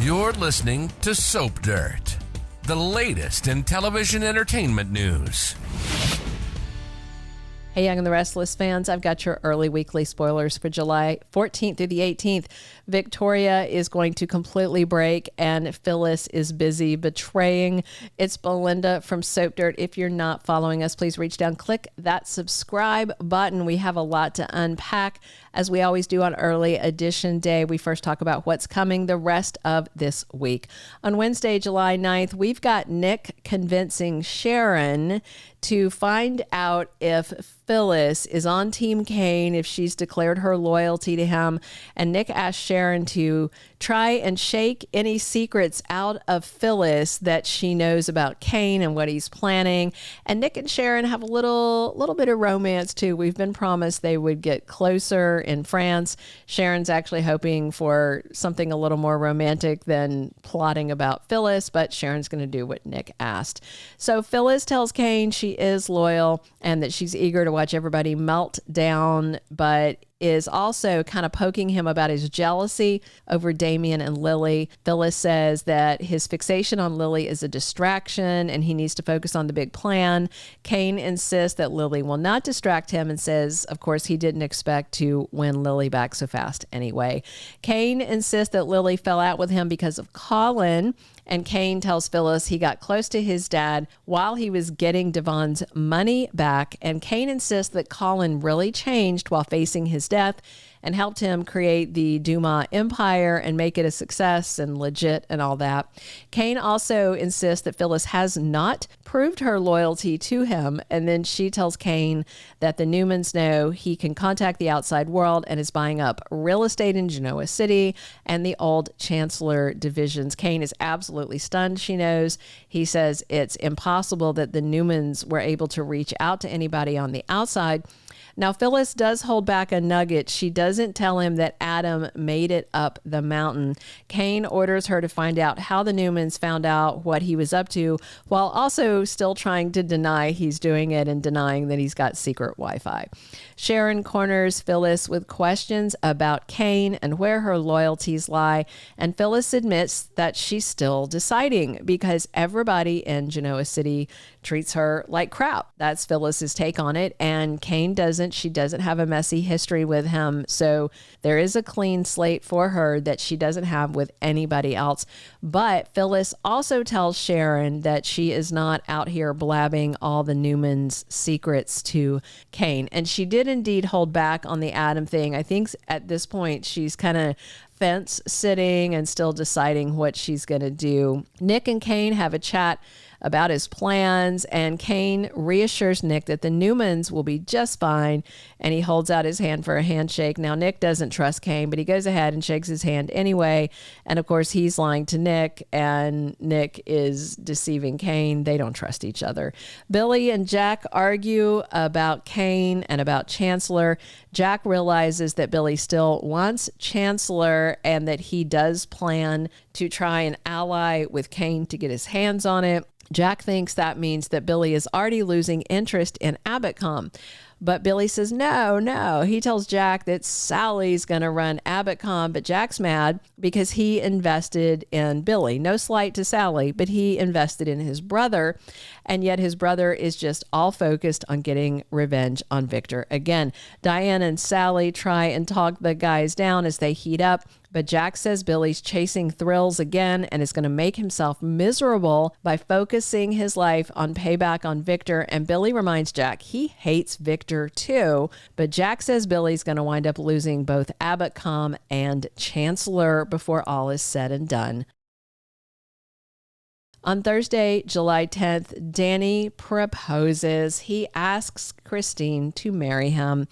You're listening to Soap Dirt, the latest in television entertainment news. Hey, Young and the Restless fans, I've got your early weekly spoilers for July 14th through the 18th. Victoria is going to completely break, and Phyllis is busy betraying. It's Belinda from Soap Dirt. If you're not following us, please reach down, click that subscribe button. We have a lot to unpack. As we always do on early edition day, we first talk about what's coming the rest of this week. On Wednesday, July 9th, we've got Nick convincing Sharon to find out if Phyllis is on Team Kane, if she's declared her loyalty to him. And Nick asked Sharon to try and shake any secrets out of Phyllis that she knows about Kane and what he's planning. And Nick and Sharon have a little bit of romance too. We've been promised they would get closer in France. Sharon's actually hoping for something a little more romantic than plotting about Phyllis, but Sharon's going to do what Nick asked. So Phyllis tells Kane she is loyal and that she's eager to watch everybody melt down, but is also kind of poking him about his jealousy over Damian and Lily. Phyllis says that his fixation on Lily is a distraction and he needs to focus on the big plan. Kane insists that Lily will not distract him and says, of course, he didn't expect to win Lily back so fast anyway. Kane insists that Lily fell out with him because of Colin, and Kane tells Phyllis he got close to his dad while he was getting Devon's money back, and Kane insists that Colin really changed while facing his death and helped him create the Dumas empire and make it a success and legit and all that. Kane also insists that Phyllis has not proved her loyalty to him, and then she tells Kane that the Newmans know he can contact the outside world and is buying up real estate in Genoa City and the old Chancellor divisions. Kane is absolutely stunned, she knows. He says it's impossible that the Newmans were able to reach out to anybody on the outside. Now, Phyllis does hold back a nugget. She doesn't tell him that Adam made it up the mountain. Kane orders her to find out how the Newmans found out what he was up to, while also still trying to deny he's doing it and denying that he's got secret Wi-Fi. Sharon corners Phyllis with questions about Kane and where her loyalties lie, and Phyllis admits that she's still deciding because everybody in Genoa City treats her like crap. That's Phyllis's take on it, and Kane doesn't. She doesn't have a messy history with him, so there is a clean slate for her that she doesn't have with anybody else. But Phyllis also tells Sharon that she is not out here blabbing all the Newmans' secrets to Kane, and she did indeed hold back on the Adam thing. I think at this point she's kind of fence sitting and still deciding what she's going to do. Nick and Kane have a chat about his plans, and Kane reassures Nick that the Newmans will be just fine, and he holds out his hand for a handshake. Now, Nick doesn't trust Kane, but he goes ahead and shakes his hand anyway, and of course he's lying to Nick, and Nick is deceiving Kane. They don't trust each other. Billy and Jack argue about Kane and about Chancellor. Jack realizes that Billy still wants Chancellor and that he does plan to try and ally with Kane to get his hands on it. Jack thinks that means that Billy is already losing interest in Abbottcom. But Billy says, no. He tells Jack that Sally's going to run Abbottcom, but Jack's mad because he invested in Billy. No slight to Sally, but he invested in his brother, and yet his brother is just all focused on getting revenge on Victor again. Diane and Sally try and talk the guys down as they heat up, but Jack says Billy's chasing thrills again and is going to make himself miserable by focusing his life on payback on Victor. And Billy reminds Jack he hates Victor too, but Jack says Billy's going to wind up losing both Abbottcom and Chancellor before all is said and done. On Thursday, July 10th, Danny proposes. He asks Christine to marry him.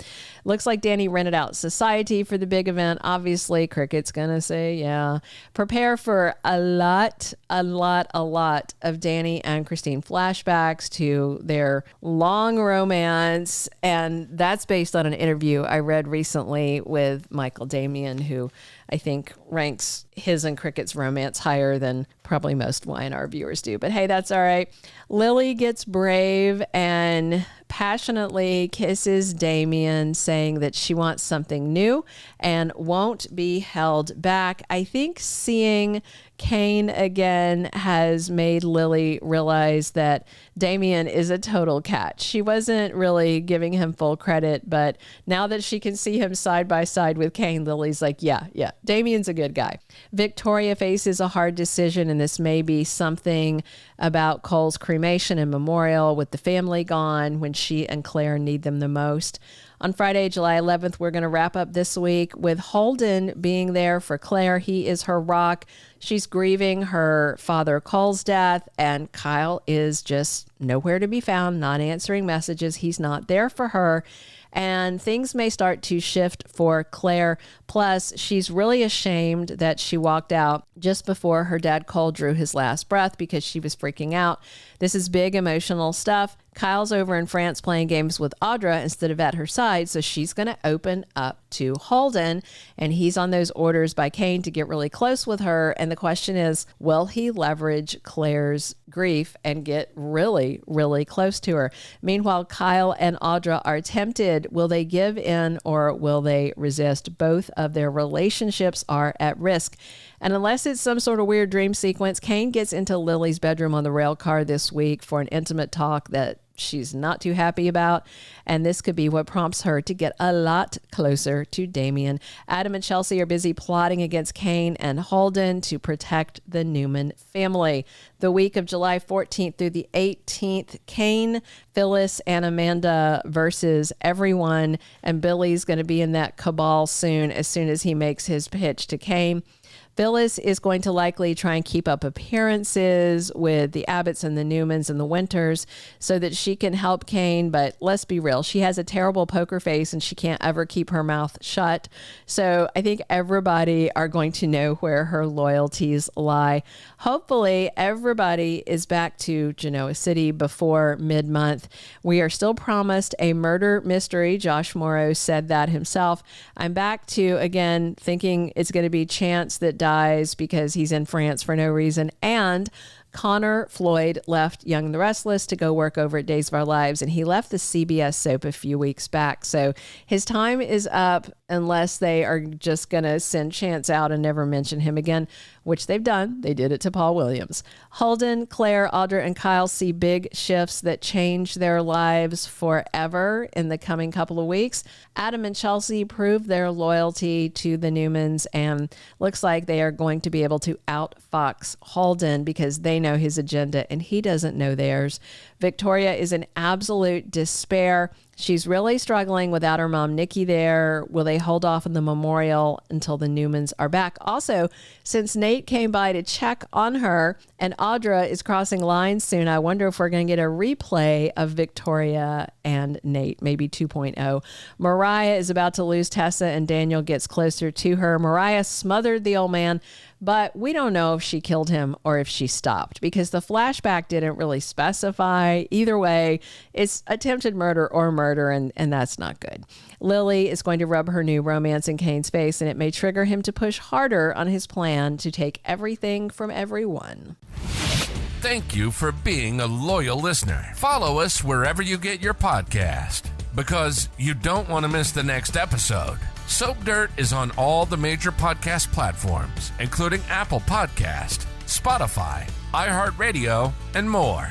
Looks like Danny rented out society for the big event. Obviously, Cricket's going to say yeah. Prepare for a lot of Danny and Christine flashbacks to their long romance. And that's based on an interview I read recently with Michael Damian, who I think ranks his and Cricket's romance higher than probably most Y&R viewers do. But hey, that's all right. Lily gets brave and passionately kisses Damian, saying that she wants something new and won't be held back. I think seeing Kane again has made Lily realize that Damian is a total catch. She wasn't really giving him full credit, but now that she can see him side by side with Kane, Lily's like, yeah, Damian's a good guy. Victoria faces a hard decision, and this may be something about Cole's cremation and memorial with the family gone when she and Claire need them the most. On Friday, July 11th, we're going to wrap up this week with Holden being there for Claire. He is her rock. She's grieving her father Cole's death, and Kyle is just nowhere to be found, not answering messages. He's not there for her. And things may start to shift for Claire. Plus, she's really ashamed that she walked out just before her dad Cole drew his last breath because she was freaking out. This is big emotional stuff. Kyle's over in France playing games with Audra instead of at her side, so she's going to open up to Holden, and he's on those orders by Kane to get really close with her. And the question is, will he leverage Claire's grief and get really, really close to her? Meanwhile, Kyle and Audra are tempted. Will they give in or will they resist? Both of their relationships are at risk. And unless it's some sort of weird dream sequence, Kane gets into Lily's bedroom on the rail car this week for an intimate talk that she's not too happy about. And this could be what prompts her to get a lot closer to Damian. Adam and Chelsea are busy plotting against Kane and Holden to protect the Newman family. The week of July 14th through the 18th, Kane, Phyllis, and Amanda versus everyone. And Billy's going to be in that cabal soon as he makes his pitch to Kane. Phyllis is going to likely try and keep up appearances with the Abbotts and the Newmans and the Winters so that she can help Kane. But let's be real, she has a terrible poker face and she can't ever keep her mouth shut. So I think everybody are going to know where her loyalties lie. Hopefully everybody is back to Genoa City before mid-month. We are still promised a murder mystery. Josh Morrow said that himself. I'm back to, again, thinking it's going to be Chance that dies because he's in France for no reason. And Connor Floyd left Young and the Restless to go work over at Days of Our Lives, and he left the CBS soap a few weeks back. So his time is up unless they are just going to send Chance out and never mention him again, which they've done. They did it to Paul Williams. Holden, Claire, Audra, and Kyle see big shifts that change their lives forever in the coming couple of weeks. Adam and Chelsea prove their loyalty to the Newmans, and looks like they are going to be able to outfox Holden because they know his agenda and he doesn't know theirs. Victoria is in absolute despair. She's really struggling without her mom, Nikki, there. Will they hold off on the memorial until the Newmans are back? Also, since Nate came by to check on her and Audra is crossing lines soon, I wonder if we're going to get a replay of Victoria and Nate, maybe 2.0. Mariah is about to lose Tessa and Daniel gets closer to her. Mariah smothered the old man, but we don't know if she killed him or if she stopped because the flashback didn't really specify. Either way, it's attempted murder or murder, and that's not good. Lily is going to rub her new romance in Kane's face, and it may trigger him to push harder on his plan to take everything from everyone. Thank you for being a loyal listener. Follow us wherever you get your podcast because you don't want to miss the next episode. Soap Dirt is on all the major podcast platforms, including Apple Podcast, Spotify, iHeartRadio, and more.